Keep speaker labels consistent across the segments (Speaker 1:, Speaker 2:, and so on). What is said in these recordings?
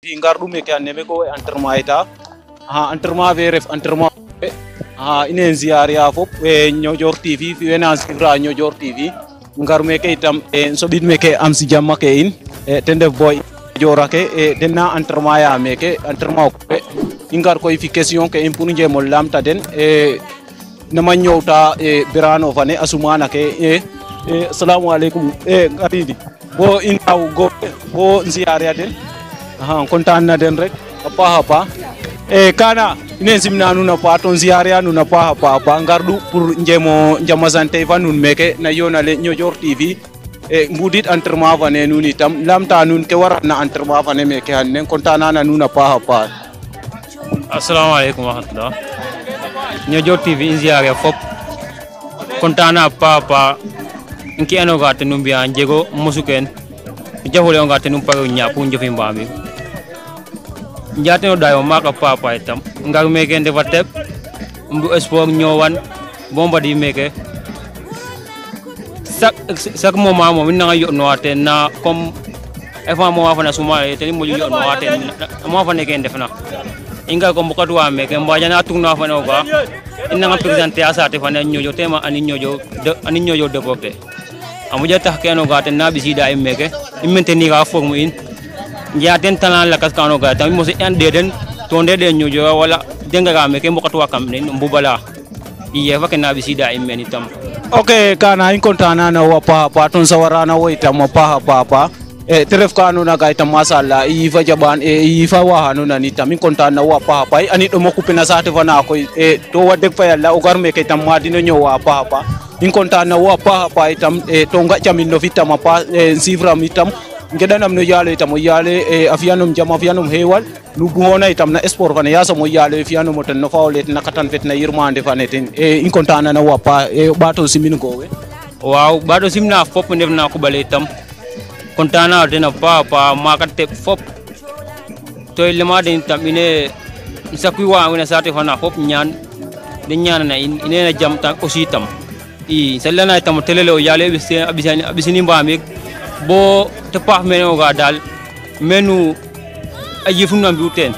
Speaker 1: Ingardu me ke aneme ko entraînement ha entraînement ve ref entraînement ha inen ziaria fop e Ñojor TV fi wena sifra Ñojor TV ngar me ke itam e sobit me ke am si jamma ke in e tende boy jorake e denna entraînement ya me ke entraînement ko ingar ko fi question ke impunu je mo lamta den e nama ñowta e birano fane asumana ke assalamu alaikum garidi bo in aw go bo ziaria den kontaan na den rek apa kana inen simna nuna paton ziaria nuna pa ngardu pour njemo jamasante fa nun meke na yonale Ñojor TV e mbudit entraînement fa ne nun itam lamta nun ke warat na entraînement fa ne meke hannen kontaan na nuna pa
Speaker 2: assalamu alaikum wa rahmatullah Ñojor TV ziaria fop kontaan na pa nki ano gate numbia njego musuken jahole on gate num pago nyapu njofi mbami njateno dayo maka papa itam ngar meke ndefa teb mbu sport ñowan bomba di meke sak moment mo minna yo no ate na comme efa mo fa na suma te mo yo no ate mo fa ne ken defna inga ko mbokatu wa meke mbaja na tugna fa no ga inna nga présenter asate fa ne ñojo tema ani ñojo de bokte amuja tax keno gaten na bisida meke immenteni ga formu in njaten tanan la kaskano ga tam mo se ndeden to ndede ñojo wala denga ga meke mbokatu wa kam ne mbubala iye fa kana bisida immeni tam
Speaker 1: okay kana in kontana na wa pa ton sawarana wo itam pa e teref kanu na ga itam masalla i fa jaban e i fa wa hanu na ni tam in kontana wa pa ani do mo kupina sate fa na ko e to wadde fa yalla o gar meke tam madina ñow wa pa in kontana wa pa itam e to nga chamin no fitama pa sifram itam ngedanam no yale itam yale e afianum jam afianum hewal nu buhona itam na sport fane yasa mo yale afianum moten no fawlet na katan fet na yirmande fane ten e in kontana na wa pa e bato simin go we
Speaker 2: waaw bato simna fop ndef na ko bale itam kontana dina pa makate fop to ilma den tam ine sakui wa wona sate fana fop ñaan de ñaan na ine na jam tan aussi tam i sellana tam telele o yale bisini mbami bo te pax meno ga dal menu ajifuna mbuten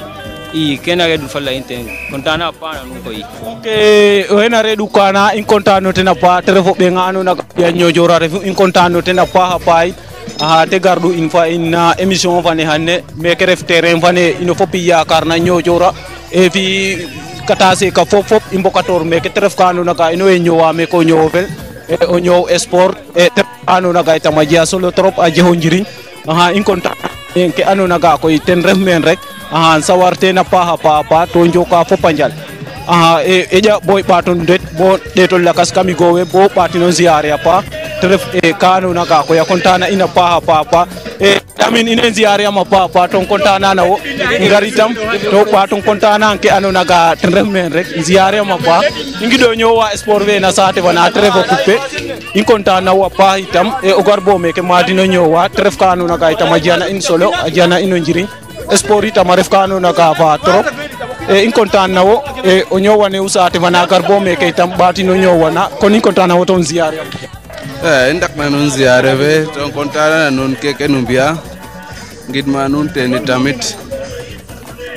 Speaker 2: i kena redu falla inten kontana pa na ko yi
Speaker 1: okay wena redu kana in kontano tena pa telefo be ngano na ya Ñojor refu in kontano tena pa te gardu in fa in émission fane hanne me ke ref terrain fane ino fopi yakar na Ñojor e fi katase ka fop imbokator me ke tref kanu na ka ino e ñowa me ko ñowel e o ñow sport e anu na ga tamaja solo trop a jeho njiriñ in konta en ke anu na ga ko ten ref men rek sawarte na pa to njoka fopanjal e ja boy paton det bo detol lakas kami gowe bo patino ziare pa tref e kanu na ga ko ya kontana ina pa e amin inen ziare ma pa ton kontana na wo ngaritam to paton kontana ke anu na ga ten ref men rek ziare ma pa ngi do ñowa sport ve na sate wana tref coupé in kontana wa pa itam e o garbo me ke madino ñowa tref kanu na ga itam ajana in solo ajana ino njiriñ sport itam ref kanu na ga fa trop e in kontana wo e o ñowa ne usate wana garbo me ke itam batino ñowana kon in kontana wo ton ziare
Speaker 3: ndak na nun ziare ve ton kontana na nun keke numbia ngidma nun teni tamit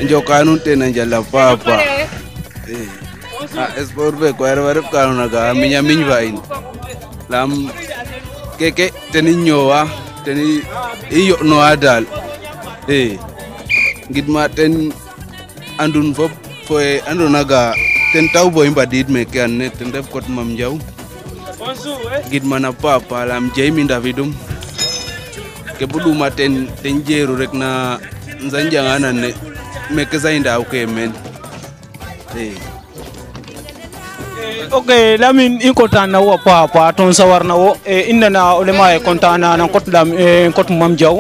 Speaker 3: njoka nun tena njala papa sport ve ko warep kanu na ga minya vain lam keke teni ñowa teni iyo no adal ngidma ten andun fop fo andona ga ten taw boy mbadid me ke anne ten def kot mam jaw gidma na papa lam jeymi ndavidum ke buduma ten jeru rek na nzanjanga ne me ke zainda o ke men
Speaker 1: okay lamin in kontana wo pa ton sawarna wo inna na olema e kontana nan kot lam kot mam jaw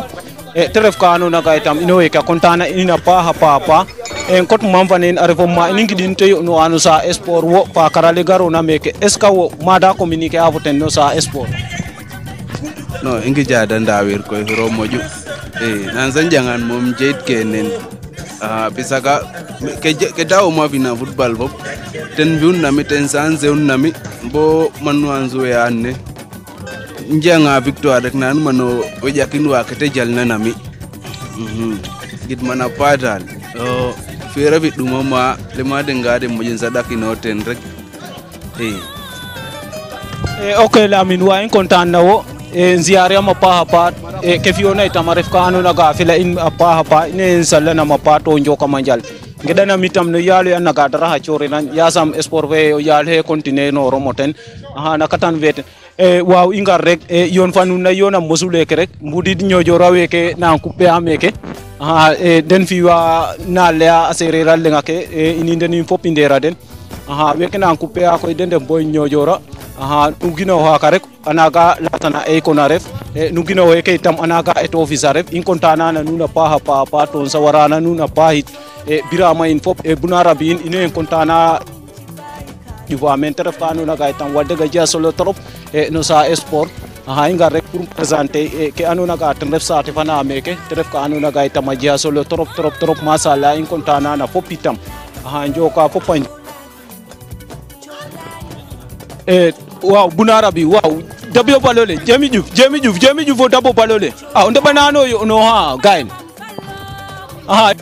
Speaker 1: teref kanu na ga itam ino e ka kontana ina pa en kot mam fanen arefo ma ningi din te no anu sa sport wo pa karale garo na meke eska wo mada communique avoten no sa sport
Speaker 3: no ingi jada ndawir ko ro moju nan zanjangan mom jeit kenen bisaka ke dawo ma fina football bop ten biun nami ten sanze un nami bo manu anzu ya anne njanga victoire rek nan mano o jakin wa kete jalna nami gidmana patal fere fi duma ma le ma de ngade mo jin sadaki no ten rek
Speaker 1: ok Lamin wa in kontaan na wo ziyaare ma paha pat ke fiona itama ref ka anona ga fila in paha pa ne sallana ma pato njoka manjal ngedana mitam no yalu ya naga dara ha chore nan yasam sport ve yal he continue no romoten na katan vet waaw ingar rek yon fanu na yona mosule ke rek mbudi ñojo rawe ke na coupe ameke den fi wa na le aserera le ngake ini den fop indera den weke na coupe ko den boy ñojora nugino ha karek anaga latana ko naref nugino weke tam anaga et officer ref in kontana na nuna paha pa ton sawarana nuna pahit birama in fop bunara bin ine kontana diwa menteref kanu na gaitam wadega ja solo trop no sa sport inga rek pour présenter ke anuna ga tan ref sa tefana ameke teref kanu na gaitam ja solo trop masala in kontana na fopitam njoka fopan waaw bunara bi waaw dabio balole jemi juf o dabo balole onde banano yo no gain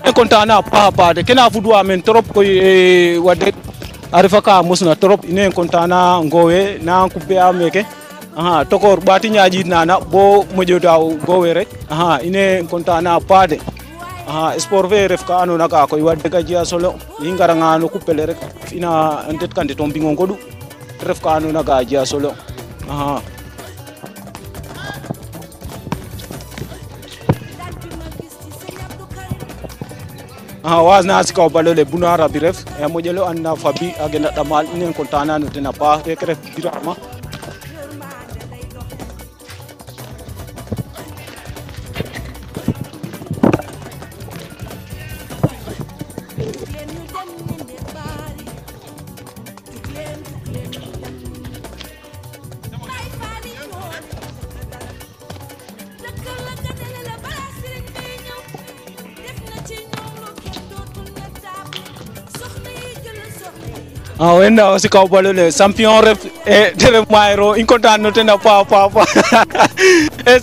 Speaker 1: e kontana pa de kena fudwa men trop ko wade arifa ka musna trop ine kontana ngowe na coupe ameke tokor bati nyaaji nana bo mojo daw gowe rek ine kontana pade sport ve ref ka anu naga ko wadde ga jia solo ingara ngano coupe le rek ina endet kande tombi ngodu ref ka anu naga jia solo wazna asika balole bunara biref mojelo anna fabi agenda damal inen kontana no tena pa ref birama wenda osika balole champion ref tere mairo in kontana no tena pa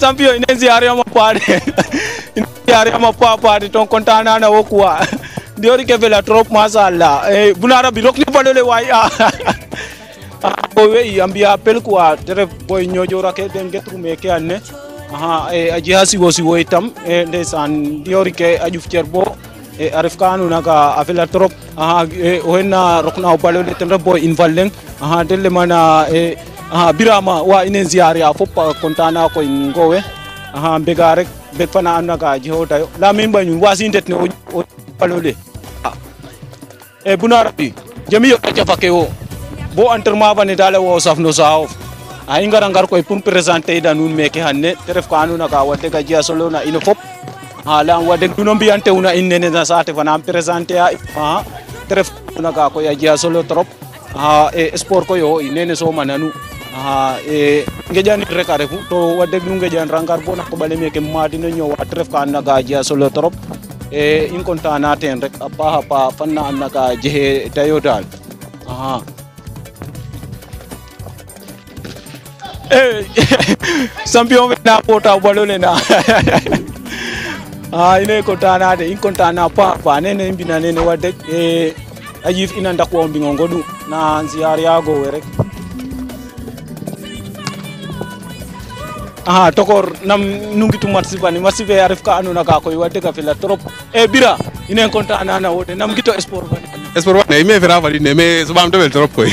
Speaker 1: champion inen ziare ma pade ziare ma pa ton kontana na wokwa diori ke vela trop masala bunara bilok ni balole wai we ambia appel quoi tere boy ñojora ke den getru meke anne aji hasi wosi woitam ndesan diori ke ajuf cerbo arif kanu naga afela trop henna rokna balole tere boy invaleng delle mana birama wa inen ziare a fop kontana ko ngowe mbega rek be fana naga jihoda la min bañu wasindet ne o balole bunara bi jami yo ta fake wo bo entraînement bane dala wo safno saof ingara ngar koy pour présenter da nun meke hanne teref ko anuna ka wadde ga jia solo na ino fop la wadde duno mbiyante una innene na sate fana présenter teref una ka ko ya jia solo trop sport ko yo inene so mananu ngejani rek arefu to wadde nu ngejan rangar bona ko bale meke madina nyo wa teref ka na ga jia solo trop in kontana ten rek pa fanna anaka jehe tayodal champion na pota balole na ine kontana de in kontana pa ne mbina ne wadde ajif ina ndako mbingo ngodu na ziar yago rek tokor nam nungitu matsi be arif ka anuna ka koy wadde ka fela trop bira ine kontana na wote nam gito sport ne
Speaker 4: me fera fali ne me subam tebel trop koy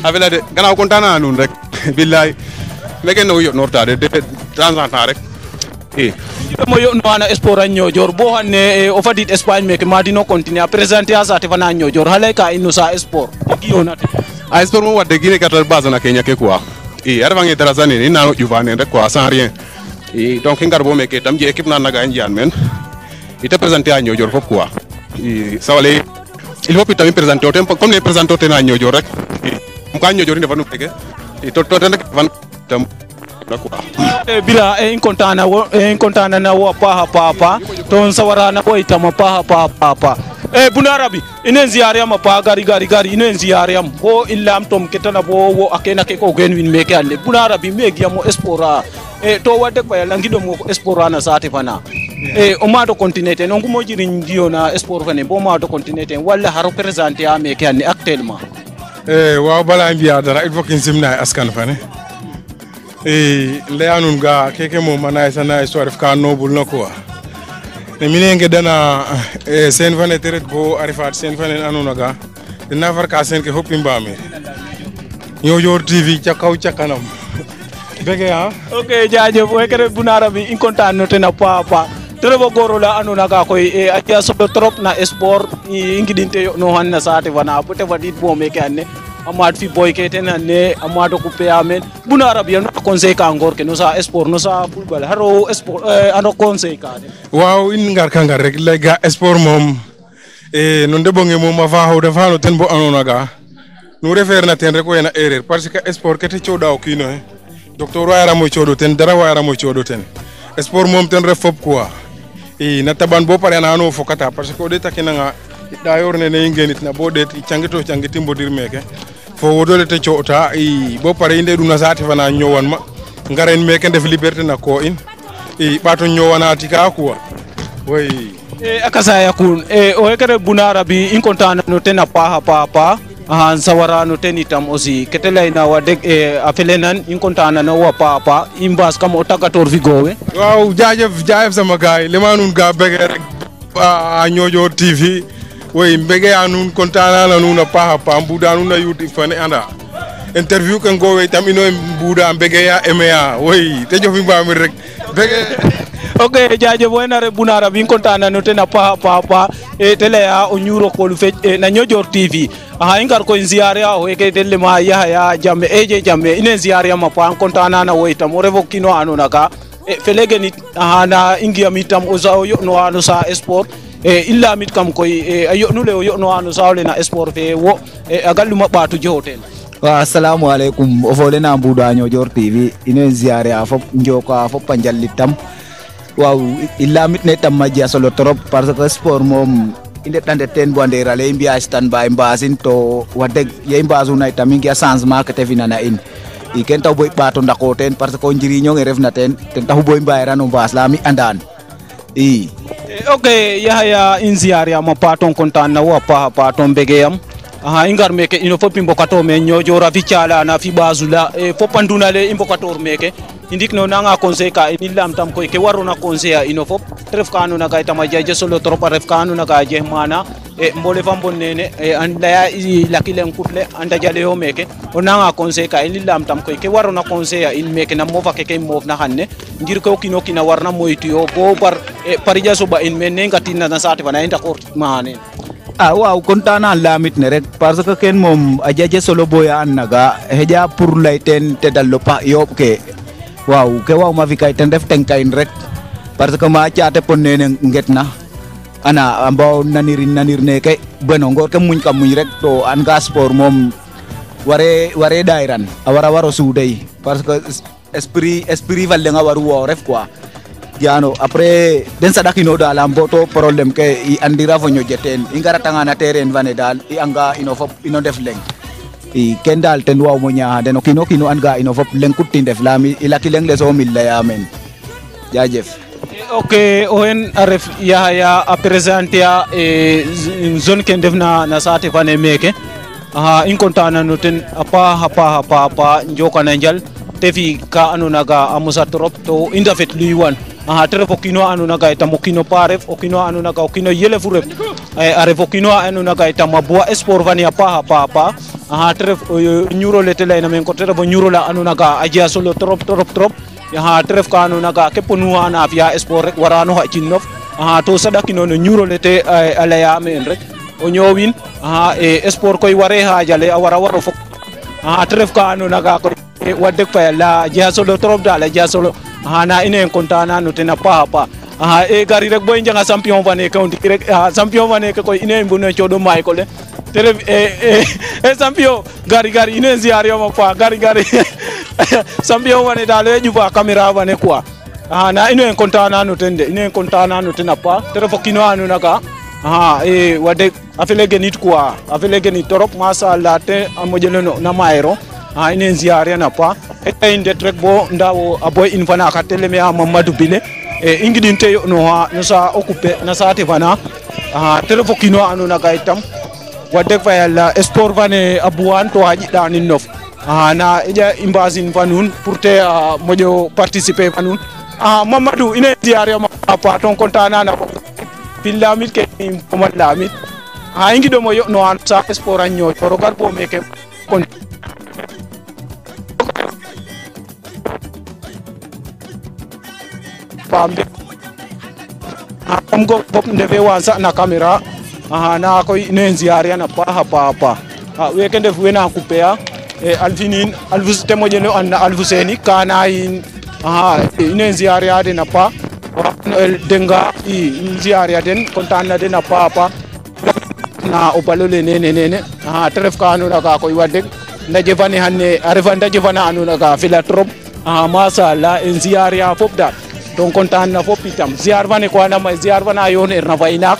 Speaker 4: avela de gana kontana nun rek billahi meke no yo nortade de temps en temps rek
Speaker 1: mo yo no ana sport anyo jor bo hanne o fadit Espagne meke madino continue a présenter a sate fana anyo jor halay ka ino sa sport giyo nate
Speaker 4: a sport mo wadde gine katal base na Kenya ke quoi arvange Tanzanie ni nano juvane rek quoi sans rien donc ngar bo meke tam je équipe na naga njian men ite présenter anyo jor fop quoi sawale il faut tamit présenter o tempo comme les présenter o na anyo jor rek mo ka anyo jor ni defanu tege to tan van tam
Speaker 1: bila in kontana na wo pa ton sawarana ko itama pa bunarabi inen ziare ma pa gari inen ziare am ho illam tom ketana bo wo akena ke ko gen win meke alle bunarabi megi mo espora to wadde ko langido mo espora na sate fana o ma to continuer non mo jiri ndio na sport fane bo ma to continuer wala ha représenter ame ke hanne actuellement
Speaker 5: waaw bala mbiya dara il faut que simna askan fane leyanun ga keke mo manay sana histoire ka noble no quoi ne minenge dana sen fane teret bo arifat sen fane anuna ga dina far ka sen ke hoppi mbame Ñojoor TV ca kaw ca kanam bege ha
Speaker 1: ok jaajëf way kere bunara bi in kontaan no tena papa trebo goro la anuna ga koy e atia so trop na sport ingidinte no hanna saate wana bote wadit bo me ke anne amad fi boy ke ten anne amado coupé amen bunara bi no conseil ka ngor ke no sa sport no sa football haro sport ano conseil ka
Speaker 5: waaw in ngar ka ngar rek lay ga sport mom no ndebonge mom afa hawde fa no ten bo anuna ga nous réfère na ten rek wena erreur parce que sport kete cioda o kino docteur wayara mo ciodo ten dara wayara mo ciodo ten sport mom ten ref fop quoi na taban bo pare na no fokata parce que o de takina nga da yorne ne ngenit na bo de cangito cangiti mbodir meke fo wodole te ciota bo pare inde duna sati fana nyowan ma ngaren meke def liberté na ko in bato nyowana tika quoi way
Speaker 1: akasa yakun o ekere bunara bi in kontana no tena pa sawara no tenitam aussi ketela ina wadek afelenan in kontana no wa papa imbas kam o tagator fi gowe
Speaker 5: waaw jaajëf sama gaay limanun ga bege rek a Ñojoor TV way bege anun kontana na nuna pa mbuda nuna YouTube fane anda interview kan gowe tam ino mbuda bege ya emea way te jofi mbamir rek bege
Speaker 1: ok jaajëf wena re bunara bi in kontana no tena pa tele ya o ñuro ko lu fe na Ñojoor TV ingar ko ziare o ke delle ma ya jambe eje jambe ine ziare ma pa kontana na woita mo revo kino anuna ka felege ni na ingia mitam o za yo no anu sa sport illa mit kam koy ayo nule yo no anu sa le na sport fe wo agallu ma batu joten
Speaker 6: wa assalamu alaikum o fole na mbuda Ñojoor TV ine ziare a fop njoko a fop panjallitam waaw illa mit ne tam ma dia solo trop parce que sport mom inde tande ten bo ndera le mbiya stand by mbasin to wadeg ye mbazuna itamingi ya changement ke tefina na in I ken taw boy bato ndako ten parce que njiriño nge refna ten taw boy mbayra no mbas la mi andan
Speaker 1: ok yahaya inziaria ma paton kontan na wa paton begeyam ingar meke ino fopi mbokato me Ñojoor fi cala na fi bazula fopanduna le imbokator meke indik no nanga conseil ka in lam tam koy ke waruna conseil ino fop ref kanu na kay tama jaje solo trop ref kanu na ka je mana mbole fam bonnene anda ya lakilen kutle anda jale yo meke o nanga conseil ka in lam tam koy ke waruna conseil in meke na mofa ke mof na hanne ngir ko kino kina warna moytu yo bo parija so ba in men ngatina na sate bana inda ko mane
Speaker 6: waaw kontana lamit ne rek parce que ken mom ajaje solo boya annaga heja pour lay ten te dallo pa yob ke waaw ke waaw ma fi kay ten def tenkain rek parce que ma caate ponnene ngetna ana ambaw nanir ne kay bueno ngor ke muñ kam muñ rek to an ga sport mom ware dairan awara waro suudey parce que esprit valle nga waru wo ref quoi Diano après den sadakino dal am boto problème ke I andira fo ñojeten I ngara tanga na terrain vane dal I anga ino fop ino def leng I ken dal ten waw mo ñaa den kino anga ino fop leng kutti def lami I laki leng le so mil la yamen jaajëf
Speaker 1: ok o hen aref yahaya a présenter a zone ken defna na sate fane meke in kontana no ten apa njokana njal tefi ka anuna ga amusa trop to inda fet luiwan trefo kino anuna ga tamo kino paref o kino anuna ga o kino yele furef arefo kino anuna ga tamo boa sport vania pa tref nyuro letela na men ko trefo nyuro la anuna ga ajia solo trop tref ka anuna ga ke ponu ana via sport warano ha kinnof to sadakino no nyuro lete ala ya men rek o nyowin sport koy ware ha jale awara waro fok tref ka anuna ga ko wadde fa la ajia solo trop dala ajia solo na ine kontana no tena pa gari rek boy njanga champion vane county rek champion vane ko ine mbuno chodo may ko le tere champion gari ine ziario ma pa gari champion vane dale juba camera vane quoi na ine kontana no tena pa tere fokino anu naka wadde afele genit quoi afele genit torop mashallah te amojelo na maero ine ziaria na pa inde trek bo ndawo aboy infana ka teleme Mamadou Bile ingidin te yo no ha no sa occuper na sate fana telefo kino anu na gaitam wadde fa yalla sport vane abuan to haji danin nof na ija imbasin fanun pour te mojo participer fanun Mamadou ine diare ma pa ton kontana na pillamit ke pomat lamit ingi do mo yo no an sa sport anyo to rogar po meke kon pambe am go pop ndeve wansa na camera na ko ine diare na pa weke ndef wena kupea alfinin alfus temoje no an alfuseni kana in ine ziyaare de na pa denga ziyaare den kontaan de na pa na opalole nene tref ka anu na ka koy wadde ndaje fane hanne arefa ndaje fana anu na ka fila trop masha Allah en ziyaare fop da donc kontaan na fop itam ziyaar fane ko na ma ziyaar fana yon er na faynak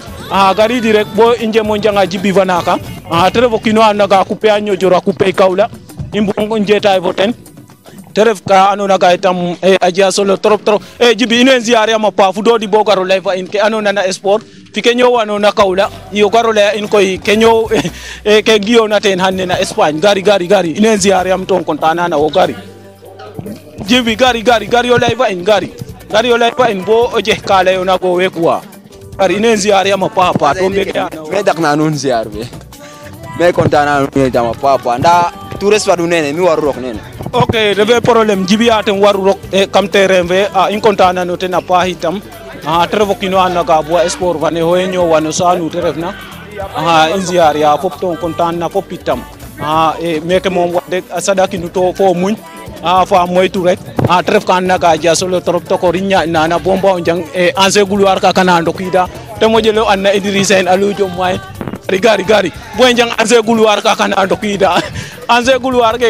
Speaker 1: gari direct bo inje mo janga jibi fana ka tref kino an na ka coupe anyo jora coupe kawla imbu njeta voten teref ka anona ga itam aja solo trop jibi inen ziare ma pa fu dodi bogaro live in ke anona na sport fi ke nyow anona kaula yo garo la in koy ke nyow ke giyo na ten hanne na Espagne gari inen ziare am ton kontana na o gari jibi gari yo live in gari yo live in bo oje kala yo na go we kwa gari inen ziare ma pa to
Speaker 7: me dak na nun ziar be me kontana me jama pa nda tourist wadu nene mi waru rok nene
Speaker 1: ok reve problème jibiyaten waru rok kam terrain ve in kontana no tena pa hitam trevo kino anaga bo sport vane ho enyo wano sanu terefna in ziaria pop ton kontana pop hitam meke mom wadde sadaki no to fo muñ fa moytu rek tref kan naga ja solo trop to ko rinya nana bomba on jang anse guluar ka kanando kida te mojelo anna Idrissa en alujo moy gari boy jang anse guluar ka kanando kida anse guluar ke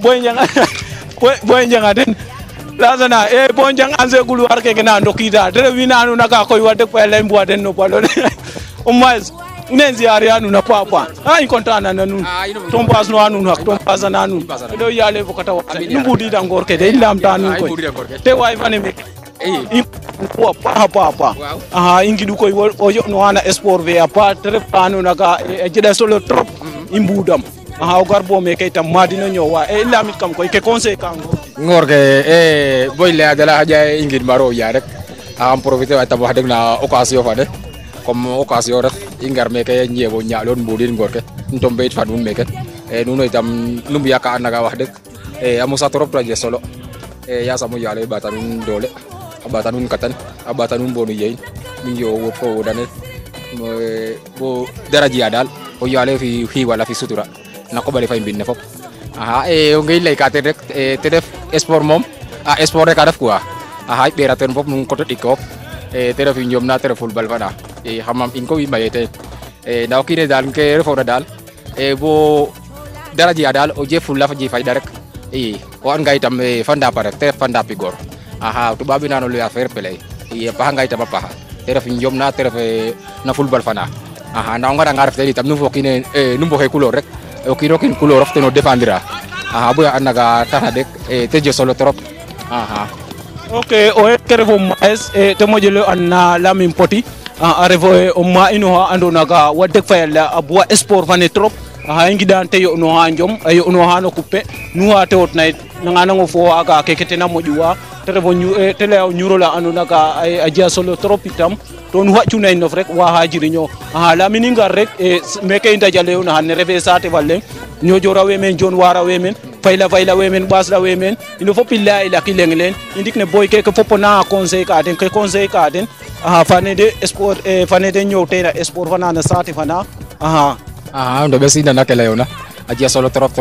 Speaker 1: boy jang aden lazana boy jang anse guluar ke na ndokida dere winanu naka koy wadde ko lay mbo den no balo o mais nenzi arianu na papa in kontana na nun ton pas no anu hak ton pas na nun do yale ko kata nubudi da ngorke de lam tanu ko te way fane me papa ingidu koy o yo no ana sport ve apa tere panu naka jeda solo trop imbudam o garbo me kay tam madina nyowa lamit kam koy ke conseil kan
Speaker 7: ngorke boy le adala haja ingid maro ya rek am profiter wa tam wax deg na occasion fa de comme occasion rek ingar me kay ñeebo ñaalon mbudin ngorke ntombe it fa dum me ket nuno itam numbu yaka naga wax deg amusa trop traje solo ya samu yale batanun dole abatanun katan abatanun bonu yeyin mi yo wo fo dane bo daraji adal o yale fi wala fi sutura na ko bari fay mbinne fop o ngay lay ka te rek te def sport mom sport rek a def quoi bera ten fop nu ko to dikop te def ñom na te reful bal fana xamam in ko wi mayete na o kine dal ke refo na dal bo daraji adal o jeful la fa ji fay rek o an ngay tam fanda pa rek te fanda pi gor to babi nano le affaire pelay pa ngay tam pa te ref ñom na te ref na football fana na nga nga ref te tam nu fo kine nu mbo couleur rek o kino kin couleur of te no défendra boya anaga tata dek te je solo trop
Speaker 1: ok o kerefo mais te mojelo anna lamin poti arevo o ma ino andona ga wadde fayalla abwa sport fane trop ingi dan te yo no ha njom yo no ha no coupe nu ha te otnay ngana ngo fo aga kekete na mojuwa te revo ñu te lew ñuro la andona ga a dia solo trop itam ton waccu nay nof rek wa ha jiriño lamini ngar rek meke inda jale na hanne refe sate walle ño jora we men jon wara we men fayla we men basla we men ino fop illa ila kileng len indik ne boy ke fop na conseil ka den fane de sport fane de ñow te na sport fana na sate fana
Speaker 7: ndo be sinda na kele yona adia solo trop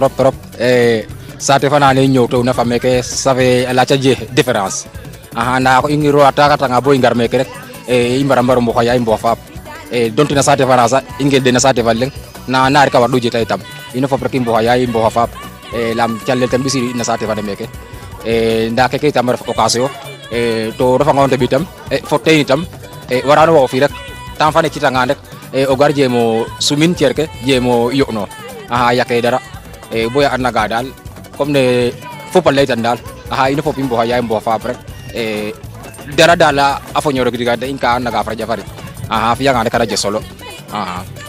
Speaker 7: sate fana ne ñow to na fa meke save la ca je différence na ko ingiro ataka tanga boy ngar meke rek imbarambar mbo khaya mbo fa donti na sate fana sa ingel de na sate valeng na nar ka wadu je tay tam ino fop rek mbo khaya mbo fa lam challe tam bisi na sate fana meke nda ke tam ref occasion to refa ngonte bitam fotte itam warano wo fi rek tam fane ci tanga rek o gar jemo sumin cerke jemo yokno yake dara boya anaga dal comme ne fopal lay tan dal ino fop mbo khaya mbo fa rek dara dala afo ñoro diga da inka naga fara jafari fiya ngade kada je solo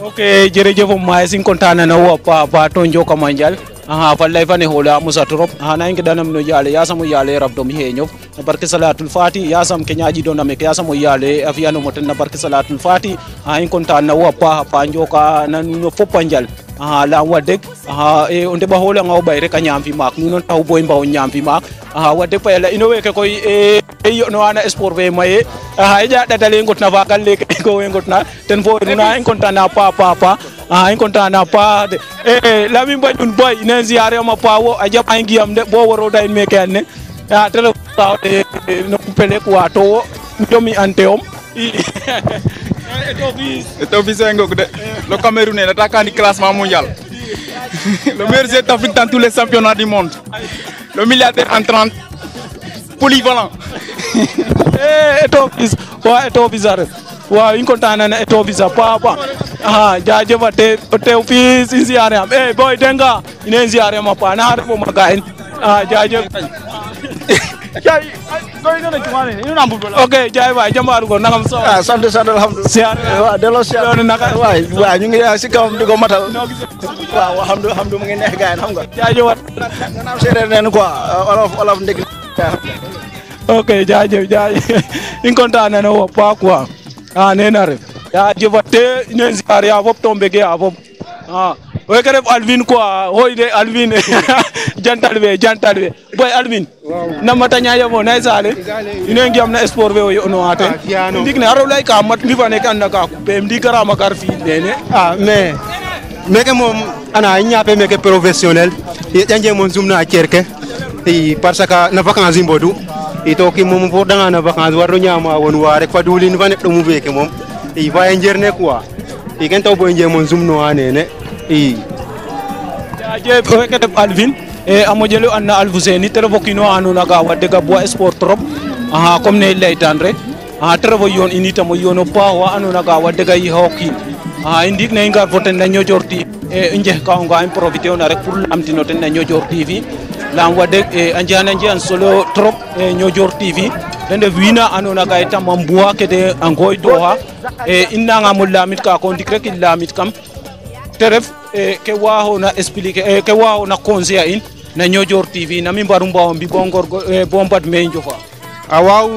Speaker 1: ok jërëjëf maay sin kontaan na wo pa to njoko manjal fallay fane hola musa trop na inga danam no yale yasamu yale rabdom heñof barke salatul fati yasam ke ñaaji do namek yasamu yale afiyano moten na barke salatul fati in kontaan na wo pa njoka nan no fopanjal la wadek e onde ba hola ngaw bay rek a ñaam fi maak nu non taw boy mbaw ñaam fi maak wadek pa yalla ino weke koy yo no ana sport ve maye ja dadale ngot na fa kal leke ko we ngot na ten fo na en kontaan na pa en kontaan na pa la mi mbay dun boy ne ziare ma pa wo a jap ay ngiyam de bo woro day meke ne tele no pele ko to domi anteom
Speaker 8: Etofis le Camerounais, l'attaquant du classement mondial. Le meilleur joueur d'Afrique dans tous les championnats du monde. Le milliardaire entrant, polyvalent.
Speaker 1: Etofis, Etofis wa in kontaan na Etofis papa jaajëf te office in ziare am boy denga ine ziare ma pa na harfo maga en jaajëf jay goy na jumane ina nambu okay jay way jambar go nangam so
Speaker 9: sant alhamdulillah
Speaker 1: siar
Speaker 9: wa delo siar
Speaker 1: naka
Speaker 9: way ñu ngi ci kawam di ko matal waaw alhamdulillah mu ngi neex gaay xam nga
Speaker 1: jaajëf
Speaker 9: nanam sédé nen quoi olof ndeg
Speaker 1: okay jaajëf in kontaan na wo pa quoi nena ref jaajëfate ine ziar ya fop tombe ge a fop we ke ref Alvin quoi hoy de Alvin jantal we boy Alvin namata ñaya mo nay sale ine ngiyam na sport we o no ate ndik ne aro lay ka mat mi fa nek an ka pe ndi karama kar fi nene
Speaker 9: mais meke mom ana ñape meke professionnel janje mon zoomna cerke parce que na vacances imbodu ito ki mom fo danga na vacances waro ñama won wa rek fa dulin fa nek do mu veke mom va njerne quoi ken taw boy mon zoomno anene
Speaker 1: jaajëf we ke def Alvin a moƴelu an na Alfousseni te ref o kiin wa andoona ga wadde ga bois sport trop comme ne i laytan rek te ref o yoon in itam o yoon o paax wa andoona ga wadde ga yixa o kiin i ndiik ne i ngar fo ten na Niodior TV i njeh ka o nga i profiter ona rek pour lamtino ten na Niodior TV lam wadde a nje'an solo trop Niodior TV ten ref wiin wa andoona ga itam a mbuwa ke de a ngooydooxa i nangam o lamit ka ko ndik rek i lamit kam te ref ke waxona expliquer ke waxona conseiller in na Niodior TV na mi mbaru mbaw mbi bo ngor bo mbad me njofa
Speaker 9: waaw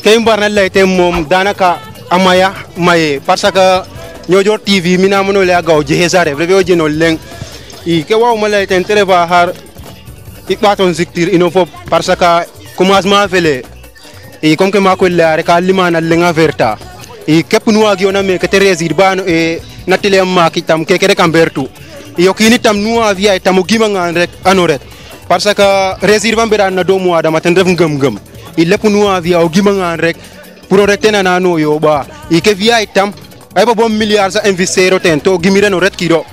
Speaker 9: ke mbarna layte mom danaka amaya maye parce que Niodior TV mina mono le agaw je hesare rebe o jeno leng ke waaw ma layte televa har baton ziktir ino fop parce que commencement fele comme que ma ko laare ka limana lenga verta kep nuwa giona me ke teresir bano natile ma kitam ke rek ambertu yokini tam nuwa via tam gima ngan rek anoret parce que resir bambera na do mois dama ten ref ngem lepp nuwa via o gima ngan rek pour rek tenana no yo ba ke via tam ay ba bom milliards a investir ten to gimire no ret kiro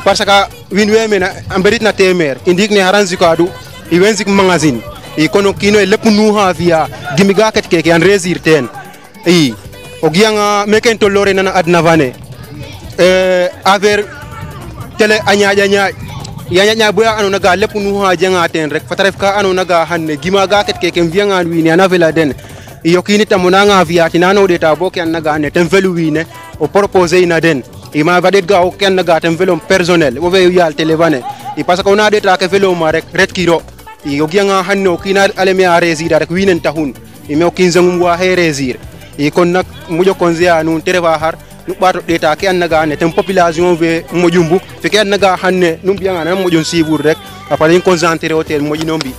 Speaker 9: parce que win we mena amberit na temer indik ne haranzi kadu wenzik magazine kono kino lepp nuwa via gimiga ket ke an resir ten o gianga meken to lore nana adna vane affaire tele anya boya anona ga lepp nu ha janga ten rek fataref ka anona ga hanne gima ga ket ke vianga wini ana vela den yokini tamona nga viati nano de ta boke an naga ne tem velu wine o proposer ina den ima vadet ga o ken naga tem velu personnel o ve yal televane parce que on a de ta ke velu ma rek ret kiro yogianga hanne o kina aleme a resida rek winen tahun ime o kinzangum wa he resir kon nak mujo konzia nu tereva har nu bato deta ke annaga ne tem population ve mojumbu fe ke annaga hanne nu bianga na mojon sibur rek apare concentré hotel mojinombi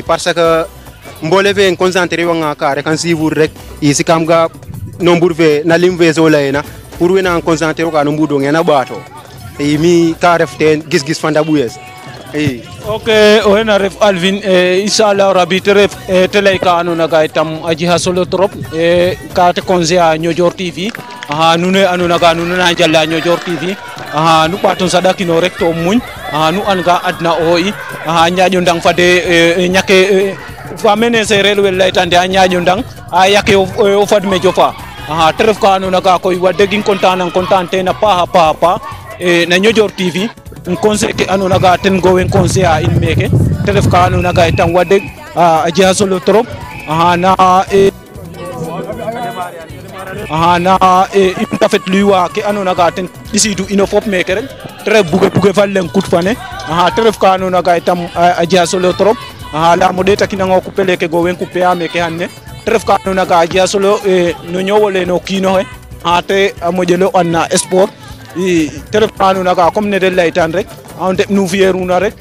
Speaker 9: parce que mbole ve concentré wanga ka rek kan sibur rek sikam ga nombour ve na lim ve zo layna pour wena concentré ka no mbudo ngena bato mi ka reften gis fanda buyes
Speaker 1: ok o hena ref Alvin inshallah rabbi te ref telay ka anona ga itam aji ha solo trop ka te conseil a Niodior TV nune anona ga nune na jalla Niodior TV nu paton sadakino rek to muñ nu anga adna o ñaaƴo ndang fade ñake fa mene sereer wel laytande a ñaaƴo ndang a yake o fad me jofa te ref ka anona ga koy wa degin content tena paaxa na Niodior TV conseil ke andoona ga ten gowen conseil a in meke te ref ka andoona ga itam wa deg a jega solo trop na na imta fet luwa ke anona ga ten disitu ino fop meke rek très buge fal len kut fane tref ka anona ga itam a dia solo trop la mo de takinango ku pele ke go wen ku pe ameke hanne tref ka anona ga a dia solo no nyowole no kino he te amojelo anna sport tref ka anona ga comme ne de laytan rek on de nou fieruna rek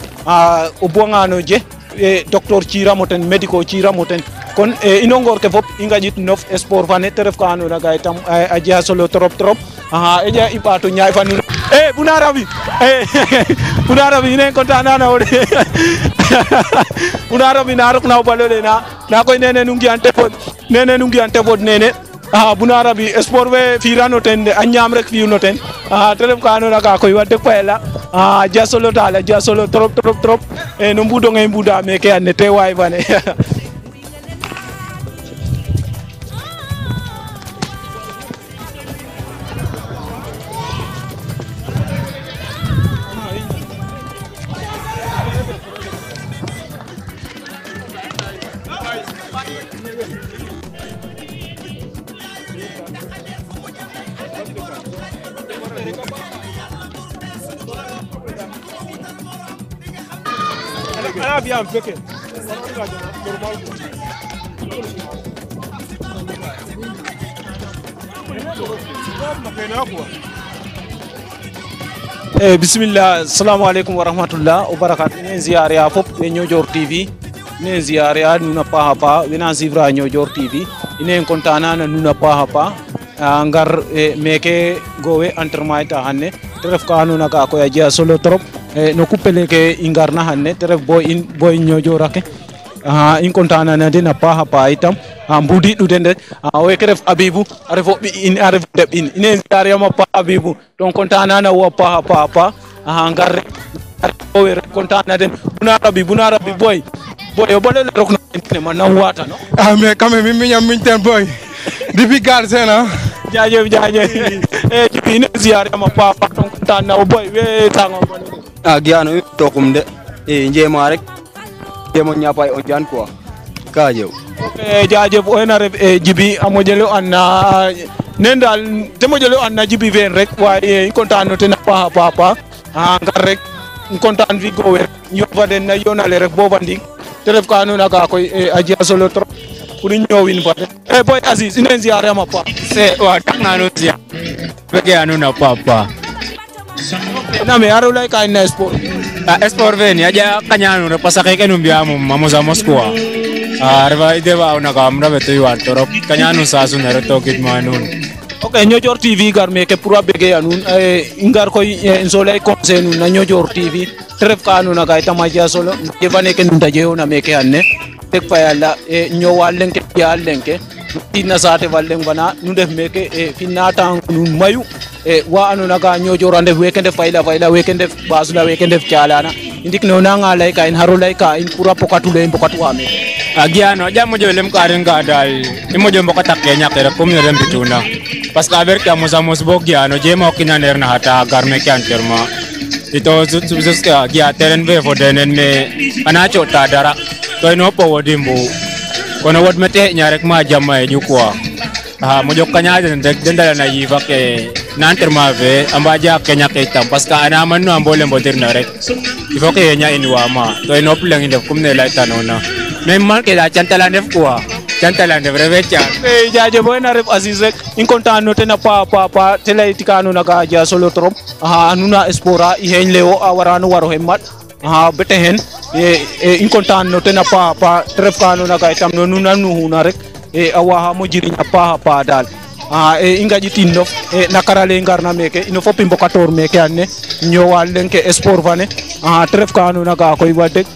Speaker 1: o bongano je docteur Thira moten médico Thira moten kon ino ngor ke fop inga jit nof sport fane te ref ka andoona ga itam a jega solo trop e ja i ɓaato ñaay fa nuun Bouna Raby Bouna Raby ine content na wo de Bouna Raby na rok na o balo le na koy nene nu ngi'an te fod nene Bouna Raby sport fe fi'irano ten a ñaam rek fi'uno ten te ref ka andoona ga koy wax deg fa yala a jega solo daal a jega solo trop no mbudonge i mbuda meke a ne te waay fane bismillah assalamu alaikum warahmatullah wabarakatuh ne ziare a fop e Niodior TV ne ziare a nuna paha wena zivra Niodior TV ine kontana na nuna paha ngar meke gowe entraînement ta hanne te ref ka andoona ga koy a jega solo trop no kupele ke i ngarna hanne te ref boy Niodior ake in kontana na den a paha itam mbudi den de weke ref Abibou a refo ɓi in a ref deɓ in ine ziarema pa Abibou donc kontana na wo paha ngar rek owe rek kontana den Bouna Raby boy o bole le rok na man na wata no
Speaker 5: mais quand même mi ñam miñ ten boy depuis gar sena
Speaker 1: jaajëf jibi ine ziarema pa donc kontana o boy we tango
Speaker 9: giano tokum de njema rek demo ñapay o jan quoi ka jew
Speaker 1: jaajëf o na ref jibi a moƴelo an na nen dal te moƴelo an na jibi fen rek waye i content no ten a paaxa ngar rek i content fi gowe rek ñofa den na yonale rek bo fa ndiik te ref ka andoona ga koy a jega solo trop pour i ñoowin fa den boy Aziz ine ziare am a paax
Speaker 7: wa takna no ziar bege anuna papa
Speaker 1: name aro lay ka na sport
Speaker 7: sport fe ni aja kanyanu re pasake ke numbia mo mamosa Moscow arva ideva ona kamra beto yuan torok kanyanu sasu nere to kit manun
Speaker 1: ok Niodior TV gar meke pour a bege anun ngar koy insolay conseil nun na Niodior TV tref ka anuna ga tama ja solo jefane ke nun taje ona meke hanne tek fa yalla ñowal lenke ya lenke tina sate walleng bana nu def meke finna tan nun mayu wa anuna ga Niodior ande weke def fayla weke def basula weke def calana indik no na nga lay ka in haro lay ka in pura pokatu le mbokatu ame
Speaker 7: agiano jamo jolem karin ga dal imo jom bokata kenya kere kom ne dem bituna parce que avec amusa mosbo giano jemo kinaner na hata garme kan terma ito zuska gia teren be fo denen me anacho ta dara to no po wodimbu kono wod mete nyarek ma jamma e jukwa mo jokanya den dala na yiva ke nan terma ve ambaja kenya ke tam parce que ana man no ambole mbodir na rek il faut que nya inwa ma to no plan inde kum ne la tanona même mal ke la chantala nef quoi chantala nef revecha
Speaker 1: jaaje boy na ref Aziz rek in content no tena pa tele tikano na ga ja solo trop anuna espora i hen lewo a warano waro hemmat bete hen in content no tena pa tref kano na ga tam no nuna nu huna rek awa mo jirinya pa dal inga jitin nof nakarale ngarna meke ino fop mbokator meke anne ñowal lenke sport fane tref kano na ga koy wadek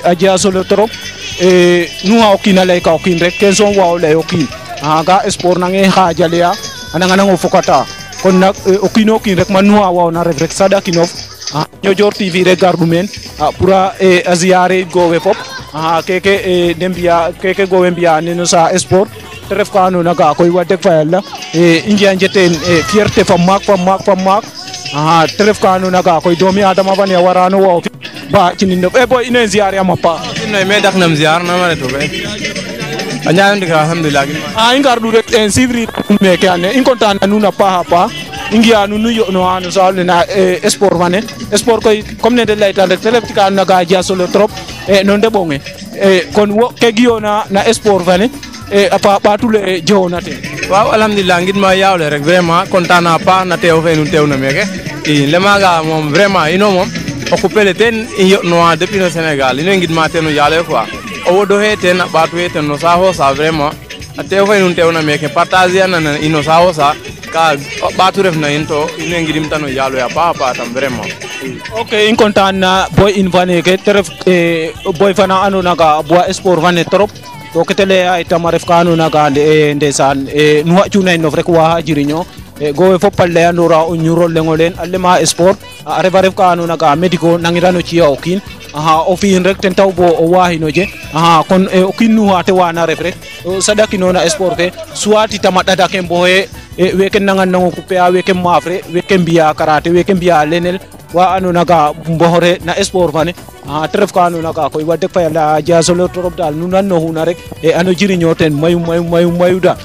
Speaker 1: a ja solo trop nu ha okina lay ka okin rek ken son waw lay okin ga sport nange xajalea ananga nango fokata kon nak okino kin rek man nu ha waw na rek sada kinof Niodior TV rek gardu men pour a ziare gowe fop keke dembia keke gowe mbia neno sa sport te ref ka andoona ga koy wax deg fa yala i njiya njeten fierté fa maak te ref ka andoona ga koy doomi adama fane a warano waw ba cinin boy ine ziare am a paax
Speaker 9: me dak nam ziar na mare to be
Speaker 8: Anya ndika alhamdulillah.
Speaker 1: Ingar du rek en sivri me kane in kontaan nuna pa ingia nu yo no anu sawle na sport vane sport koy comme ne de lay tan rek telefti ka na ga jasolo trop non de bonge kon wo ke giona na sport vane apa batule jonate
Speaker 8: Waaw alhamdulillah ngid ma yawle rek vraiment kontaan na pa na teew fe nu teew na meke le maga mom vraiment ino mom occupé le ten yo no depuis no Sénégal ino ngid ma tenu yale quoi o do he ten batu he ten no sa ho sa vraiment a teew fe nu teew na meke partager na ino sa ho sa ka batu ref na into ino ngidim tanu yalo ya pa tam vraiment
Speaker 1: okay in kontaan na boy in vane ke teref boy fana anu naga boy sport vane trop to ketele ay tamaref kanu naga ndesan nu wacuna no rek wa jiriño go fo palle andora o nyuro lengolen allema sport ref kanu naga medico nangirano ci okin o fi rek ten taw bo o wahino je kon o kinu hate wana ref rek sadakino na sport ke suati tamada da kembo weke nangan nango coupe weke mafre weke biya karate weke biya lenel wa anu naga mbohore na sport fane tref ka anu naga koy wadde fa la jasolo trop dal nu nan no huna rek anu jiri nyoten mayu da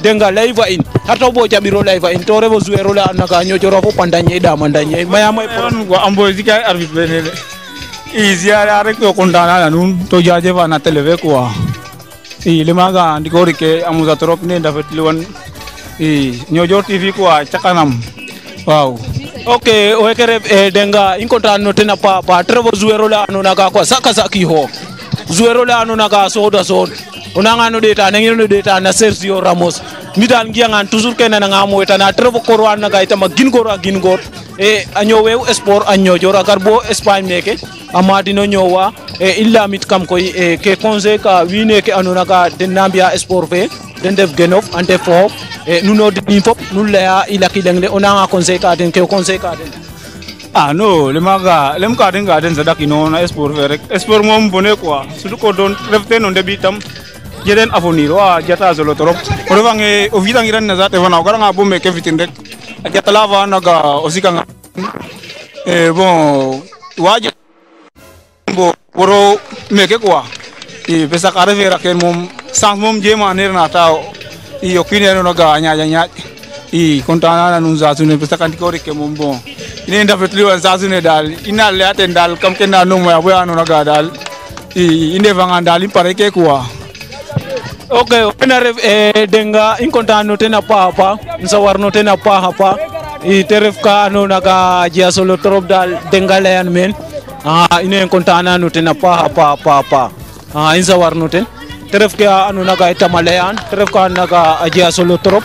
Speaker 1: denga live in hato bo jabiro live in to revo zuero la naga nyojoro fo pandanye da mandanye maya may
Speaker 8: on go ambo zika arbitre benele ziara rek ko kondana nun to jaje va na televe quoi le maga ndiko rike amuza trop ne ndafet liwan Nyojor TV quoi chakanam waaw
Speaker 1: okay o kere denga in kontaan no tena pa trevo zuero la anu naga ko saki ho zuero la anu naga soda onanga no data nangino data na Sergio Ramos midal ngiangan toujours kena nga mo eta na trevo korwan naga ita magin gor anyo wew sport anyo jora garbo Espagne meke amadino nyowa illa mit kam koy ke conseil ka wine ke anu naga denambia sport fe den def genof ante fo nuno din fop nu leya ilaki dengle onanga conseil ka den
Speaker 8: no le maga lem ka den ga den sadaki no na sport fe rek sport mom bone quoi surtout ko don refte no debitam jeden avenir wa jata zolo trop o revange o vidangiran na zate wana garanga bombe ke fitin rek jata lava naga osikanga bon waje bo woro meke quoi pesa kare vera ken mom sans mom jema ner na taw okine no naga nya kontana na nun zasune pesa kan ko rek mom bon ine ndafet liwan zasune dal ina le aten dal kam ken na no moya boya no naga dal inde vanga dal pare ke quoi
Speaker 1: okay ona ref denga in kontano tena pa nsawarno tena pa teref ka no naga jiasolo trop dal denga layan men ine kontana no tena pa insa warno ten teref ka anu naga itamalayan teref ka naga jiasolo trop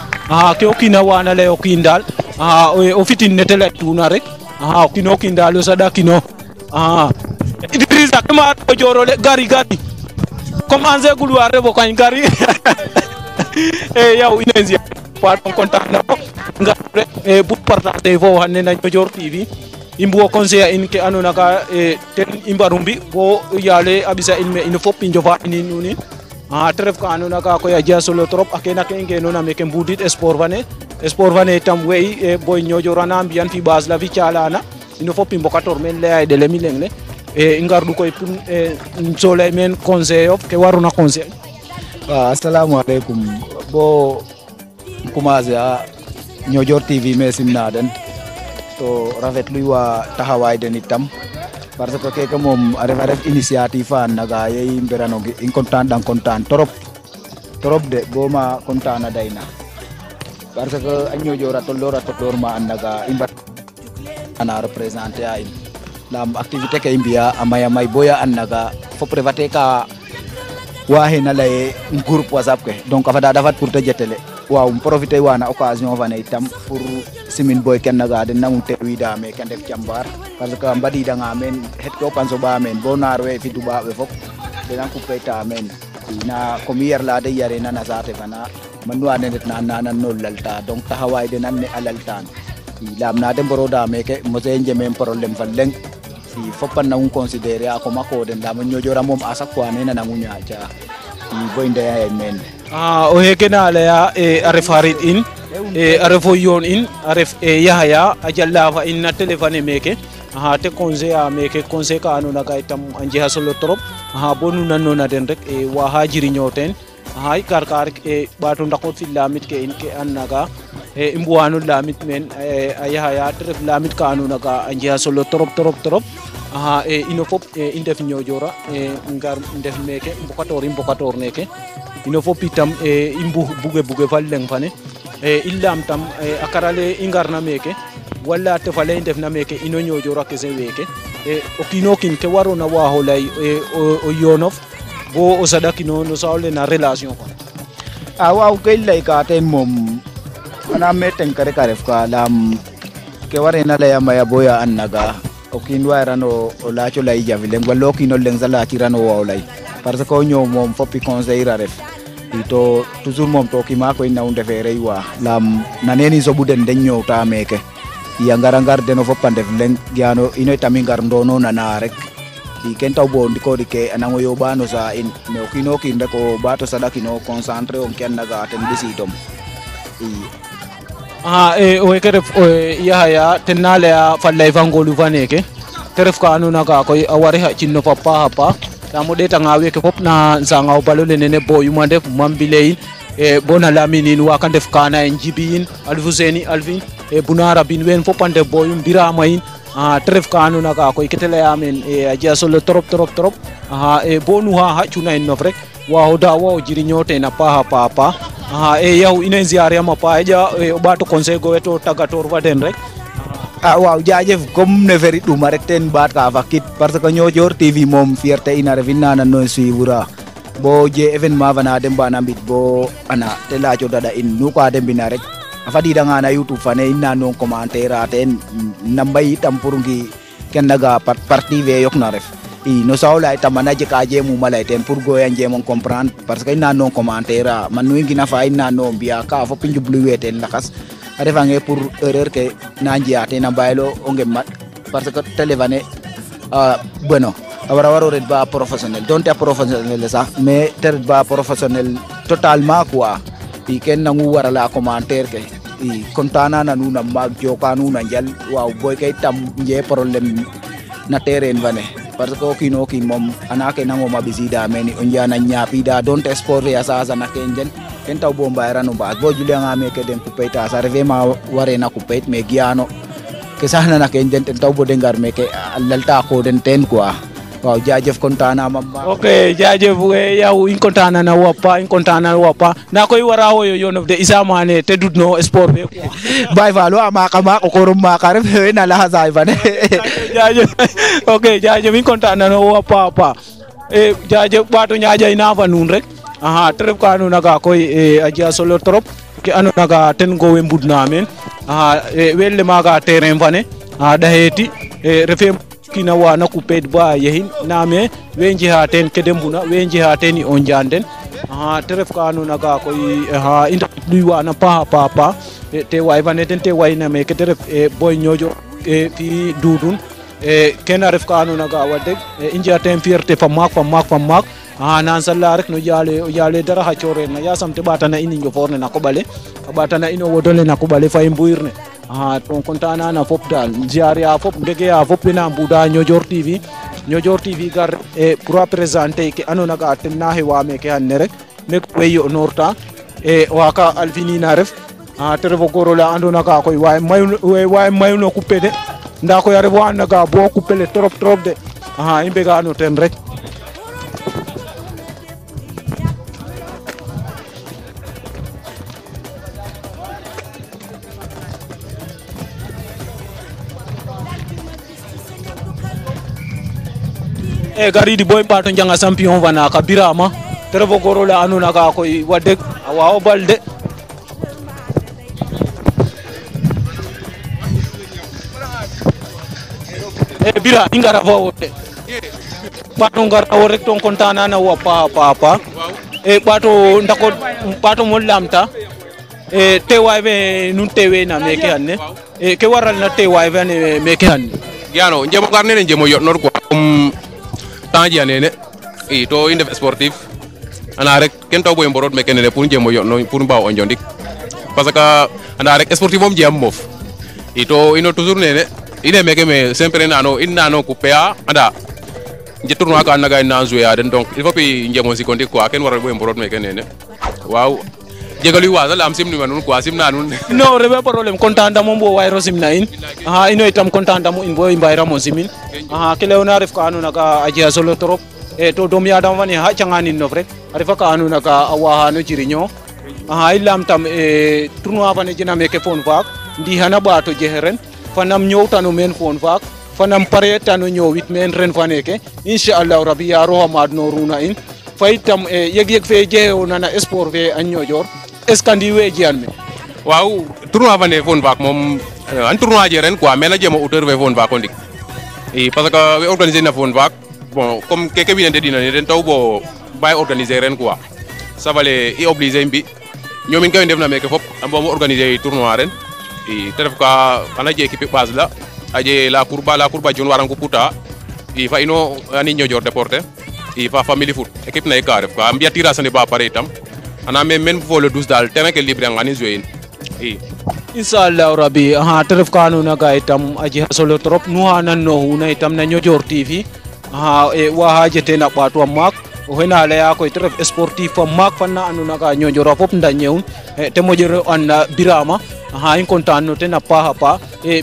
Speaker 1: ke okina wana le okindal o fitin netele tuna rek okino kindalo sadakino Idrissa kama joro le gari commencé guluar revo kan gari yaw inenzi par contact na nga pour partager fo hanne na Nyojor TV imbo conseil in ke anona ka ten imbarumbi bo yale abisa ilme in fop injova in nuni tref ka anona ka ko ya jasolo trop akena ke ngeno na meke mbudit sport vane tam wey boy Nyojor na ambian fi base la vi chalana ino fop imbokator men le ay de le milengle ingardu koy pour sole men conseil of ke waruna conseil
Speaker 6: assalamu alaikum bo commencé Nyojor TV me simna den to rafet luy wa taxaway den itam parce que keke mom a ref initiative an naga yey mberano in content trop de bo ma content na dayna parce que a Nyojor a tolor ma an naga imba ana représenter a in lam activité ke imbia amaya may boya annaga fo private ka wahe na lay groupe WhatsApp ke donc afada dafat pour te jetele waaw profiter wana occasion vane itam pour simin boy ken naga den namu te wida me ken def jambar parce que mbadi da ngamen het ko panso ba men bonar we fi duba we fop de nan ko peta men na komier la de yare na nazate fana manwa ne na no lalta donc tahaway de nan ne alaltan lam na dem boroda me ke mo se njeme problème fa leng fopan na un considéré ako mako den la Nyojor mom asa kwa ne na ngunya cha boinde ya men
Speaker 1: o hekena la ya arefarit in arefo yon in aref yahaya ajalla fa in na telephone meke te conseil a meke conseil ka andoona ka itam a njeexa solo trop bo nu nannoona den rek wa xa jiriñoo teen i karka rek ɓaato ndakot fi lamit ke in ke andna ga i mbuwano lamit men a yaxaya te ref lamit ka andoona ka a njeexa solo trop trop trop ino fop i ndef Niodior ngar ndef meke mbokatoor neke ino fop itam i buge fa leng fane i lamtam a karale i ngarna meke wala tefale i ndefna meke ino Niodior kese weke o kiino kiin ke waroona waaxo lay o yoonof bo o saɗakino no saax le na relation fa
Speaker 6: waaw ke i layka teen moom andaam me tenk rek a ref ka laam ke wareena lay a maya bo ya andna ga o kiin wayiran o laaco lay jafi leng wala o kiin o leng sa laaciran o waaw lay parce que o ñoow moom fopi conseiller a ref i to toujours moom to kima koy naw ndefe rey wa laam naneen i soɓu den den ñoowta meke i a ngar den o fop a ndef leng giyano ino itam i ngar ndono nana rek i ken taw bo ndikoɗi ke a nango yoɓano sa in mais o kiino kiin rek o ɓaato saɗakino concentrer on ke andna ga ten ɓisiidom i
Speaker 1: weke ref Yaxya ten na laya fa lay fa ngolu fa neke te ref ka andoona ka koy a ware xa cinno fa paax a paax yaam o ɗeetanga weke fop na nsanga o balo lene ne boyuma ndef Mambile yin bo na Lamine in waka ndef kana en Djibi yin Alfousseni Alfin Bouna Rabine ween fop a ndef boyum Birama yin te ref ka andoona ka koy kete laya men a jega solo trop trop trop bo nu xa xacuna in nof rek waaxo daawa o jiriñoo teen a paax a paax yow ina ziariyam a paax xaƴa o ɓaato conseil go weto tagatoor fa den rek
Speaker 6: waaw jaajëf comme ne ferit ɗuma rek ten ɓaat ka fakit parce que Niodior TV moom fierté ina refin na nan no suivre bo je événement fana de mbana mbit bo ana te laaco dada in nu ka de mbina rek a fadidanga na YouTube fane in na non commentaire a ten na mbay itam pour ngi ken naga partie fe yok na ref i no sawla itam ana jeka jemuma lay ten pour goya njemon comprendre parce que in na non commentaire a man nu ngina fa in na no mbiya ka fop njublu weten lakas a refange pour erreur ke na njiya ten a mbaylo o ngem mat parce que telefane bueno a waro ret ba professionnel donte a professionnel sax mais te ret ba professionnel totalement quoi i ken nangu warala commentaire ke i contana na nuun a maag joka nuun a njal waaw boy kay tam nje problème na terrain fane parce que o kiino kiin moom ana ke nangoma ɓisida mene o njana ñaapida donte sport fe a sasana ke njen ken taw bo mbayran o mbaas bo julianga meke den coupeyta sa refe ma warena coupeyt mais giyano ke saxnana ke njen ten taw bo de ngar meke a lalta ko den ten quoi waaw jaajëf contana mam
Speaker 1: ok jaajëf yaw in contana na wappa in contana wappa na koy wara woyo yonof de Issa Mané te dudno sport fe quoi
Speaker 6: bay falo a maka ma ko korum maka ref na la hasay fane
Speaker 1: jaajëf ok jaajëf in contana no wappa pa jaajëf ɓaato ñaƴay na fa nuun rek te ref ka andoona ka koy a jega solo trop ke andoona ka ten gowe mbudna men welle maaga terrain fane ɗaxeeti refe kina wana coupet ba yehin name we njeha ten ke dembuna we njeha ten i o njaan den te ref ka andoona ka koy i ndakluy wana paax a te way fane ten te wayna meke te ref Boy Niodior fi Doudou kene a ref ka andoona ka wax deg i njeha ten fierté fa maak nan sala rek no o jaale dara xa cooreen na yasam te ɓaatana in njofor ne na koɓale a ɓaatana in o wodole na koɓale fa i mbuyir ne to contana na fop dal ziaria fop ndegeya fop wena mbuda Niodior TV gar pour a présenter ke andoona ka ten na xewa meke xan ne rek mek we yo'norta waka alfinina ref te ref o goor ola andoona ka koy waye mayu no coupe de nda koy a ref wa andna ga bo coupe le trop de i mbega no ten rek garidi boy ɓaato njanga champion fana ka Birama te ref o goor ole andoona ka koy wax deg a waaxo balde Bira i ngara fo wo de ɓaato ngar wo rek to contana na wo a paax ɓaato ndako ɓaato mo lamta teewaay fe nun teeweena meke xane ke waral na teewaay fe meke xane
Speaker 4: Giano njemo ngar nene njemo yoɗnor quoi comme temps jiya nene i to i ndef sportif ana rek ken taw boy mborod meke nene pour njemo yoɗno pour mbaaw o njondik parce que anda rek sportif moom jiyam moof i to ino toujours nene ine meke me sempre nano kupea anda je tournoi ka naga na jouer aden donc il faut que njemo si konti quoi ken wara bo mborot meke nene waaw jegali wa am sim ni manun quoi sim nanun
Speaker 1: no rebe problème contanda mo bo wayro simna in ino itam contanda mo in bo imbayra mo simin kele ona ref ka anu naga aja solo trop to dom ya dam wani ha changani no rek arifa ka anu naga awa no jiriño ilam tam tournoi fane jina meke fon fak ndi hana bato jeheren fanam ñowtanu men fon fak fanam pare tanu ñowit men ren faneke inshallah rabbi ya roha madno runa in faytam yeg fe jeew nana sport fe an ñojor eskandi we jian me
Speaker 4: waaw tournoi fane fon fak mom an tournoi jeren quoi mais na jema auteur fe fon fak ondik parce que we organiser na fon fak bon comme keke bi nende dina den taw bo bay organiser ren quoi ça valait i obligé mbi ñomin kay def na meke fop am bo organiser tournoi ren te def ka ana je équipe base la aje la courba jon waran ko puta fa ino ani ñojor déporter fa family foot équipe na ka def ka mbiya tira sane ba pare itam ana men fo le 12 dal terrain ke libre ngani jouer
Speaker 1: inshallah rabbi te def ka no na ga itam aje solo trop nu hanan no huna itam na ñojor tv wa hajete na batu mak o hena la ya ko tref sportif mak fanna anu na ga ñojor fop nda ñew te mojere an birama in kontaan te na pa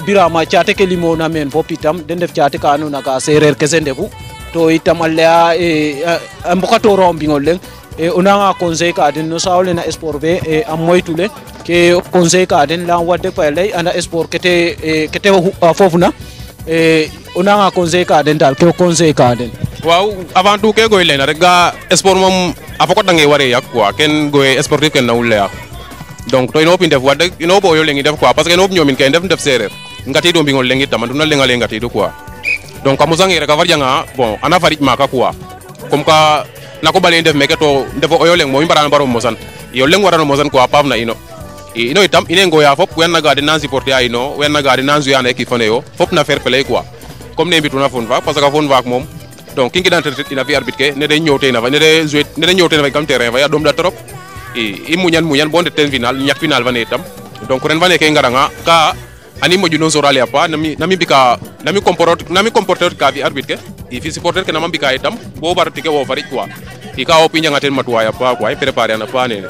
Speaker 1: birama caate ke limo na men fop itam den def caate ka anu na ga sereer kese ndefu to itam alla ambokato rombingol leng ona nga conseil ka den no sawle na sport be am moytule ke conseil ka den la wadde fa lay ana sport kete fofuna ona nga conseil ka den dal ke conseil ka den
Speaker 4: waaw avant tout ke goy len rek ga sport mom afako dange ware yak quoi ken goy sportif ken nawle ya donc to ino pin def wadde ino bo yo lengi def quoi parce que ino ñomin kay def serer ngati do bingol lengi tamanduna lenga ngati do quoi donc amusangi rek avarjanga bon ana farit maka quoi comme ka nako bale def meke to def o yo leng mo imbarana baro mosan yo leng warano mosan quoi pam na ino itam ine ngoya fop wen na gade nan supporter ya ino wen na gade nan zuya na équipe fane yo fop na fair play quoi comme ne bituna fon va parce que fon va mom donc kingi dan traité ina fi arbitre ke ne day ñowte na fa ne day jouer ne day ñowte na fa kam terrain fa ya dom da trop i muñan bonde ten final ñak final vane itam donc ren vane ke ngaranga ka ani moju no sorale apa nami bika nami comporter ka fi arbitre ke fi supporter ke nami bika itam bo barati ke wo farit quoi ka o pinya ngaten matuwa apa quoi préparer na pa ne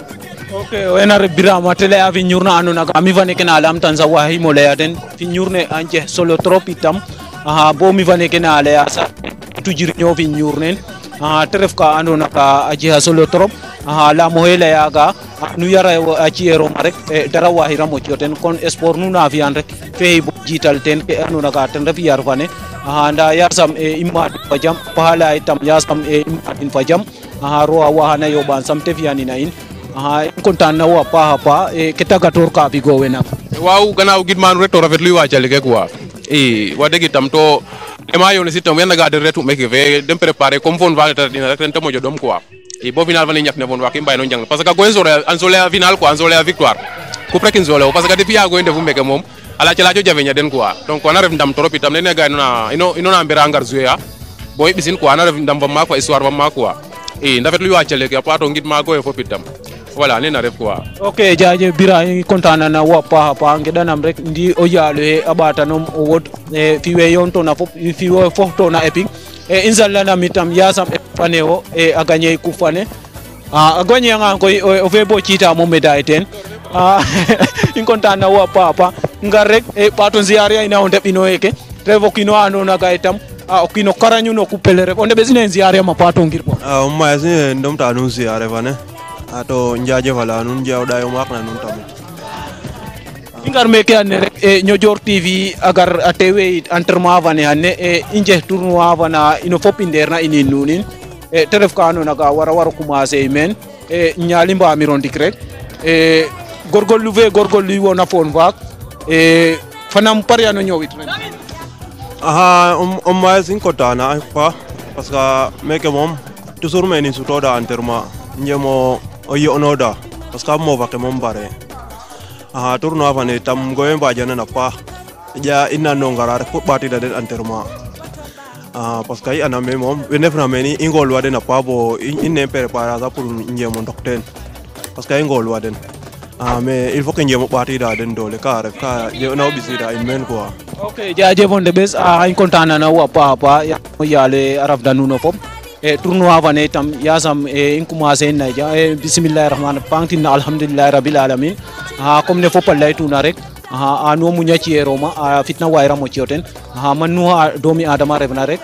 Speaker 1: ok wenar birama tele avi ñurna anu naga mi vane ke na lam tan sa wahi mo le den fi ñurne anje solo trop itam bo mi vane ke na le sa tujir ñoo fi ñurnen teref ka anu naga aje solo trop la mohela yaga nu yara aciero rek dara wahira mo joten kon sport nu na fian rek fe bo jital ten ke anu naga ten ref yar fane nda yasam imma fajam pahala itam yasam imma fajam ro wahana yo ban sam te fiani na in kontaan na wa pa ke tagator ka bi go wena
Speaker 4: waaw gannaaw gidman rek to rafet luy wacale ke quoi wa degi tam to ema yo ne sitam wen naga de retu meke fe dem préparer comme fon va dina rek ten te mojo dom quoi bo final vani ñak ne fon wa ki mbay no jang parce que goy sore an sole final quoi an sole victoire ku prekin sole parce que depuis ya goy ndefu meke mom ala ci lajo jafe nya den quoi donc on a ref ndam trop itam ne gay na ino na mbira ngar jouer ya boy bisin quoi on a ref ndam ba ma ko histoire ba ma quoi ndafet luy wacale ke pato ngit ma goy fop itam voilà ne na ref quoi
Speaker 1: ok jaaje bira yi kontaan na wa pa ngedanam rek ndi o yaalu he abata nom o wod fi we yonto na fop fi wo fofto na epic inshallah na mitam yasam paneo a gagné coupe fane a gagné nga ko o fe bo cita mo médaille ten in kontaan na wa pa ngar rek pato ziare ina on debino eke revo kino ano na ga itam o kino karanyu no kupele rek on de besine ziare ma pato ngir bo
Speaker 10: ma yasine ndom ta nu ziare fane ato njaaje wala nun jawda yo mak na nun tamit
Speaker 1: ingar meke anne rek ñojor tv agar atewe entraînement vane hanne inje tournoi vana ino fop inderna ini nunin te ref ka ando naga wara commencer men ñali mbamiron dik rek gorgollu wona fon vaak fanam pare ano ñowit ren
Speaker 10: ma sin kotana pa parce que meke mom toujours meni sutoda entraînement njemo o yonoda parce que mo vake mom bare tournoi fane tam goyen bajana na pa ja inna no ngarar ko bati da den entraînement parce que ana me mom wenef na meni ingol waden na pa bo inne préparer ça pour njemo dokten parce que ingol waden mais il faut que njemo ɓatida den dole ka ref ka jena o ɓisida in men quoi.
Speaker 1: ok jajefonde ɓes xañ content nana wo a paaxa paax yaale a rafda nuno fop e tournoi fane itam yasam in commencer na ja bismillahi rahmani pangtin alhamdulillahi rabbil alamin comme ne fop a leytuna rek a no muña ciyeroma a fitna wayiramo ciyo ten man nu doomi adama refna rek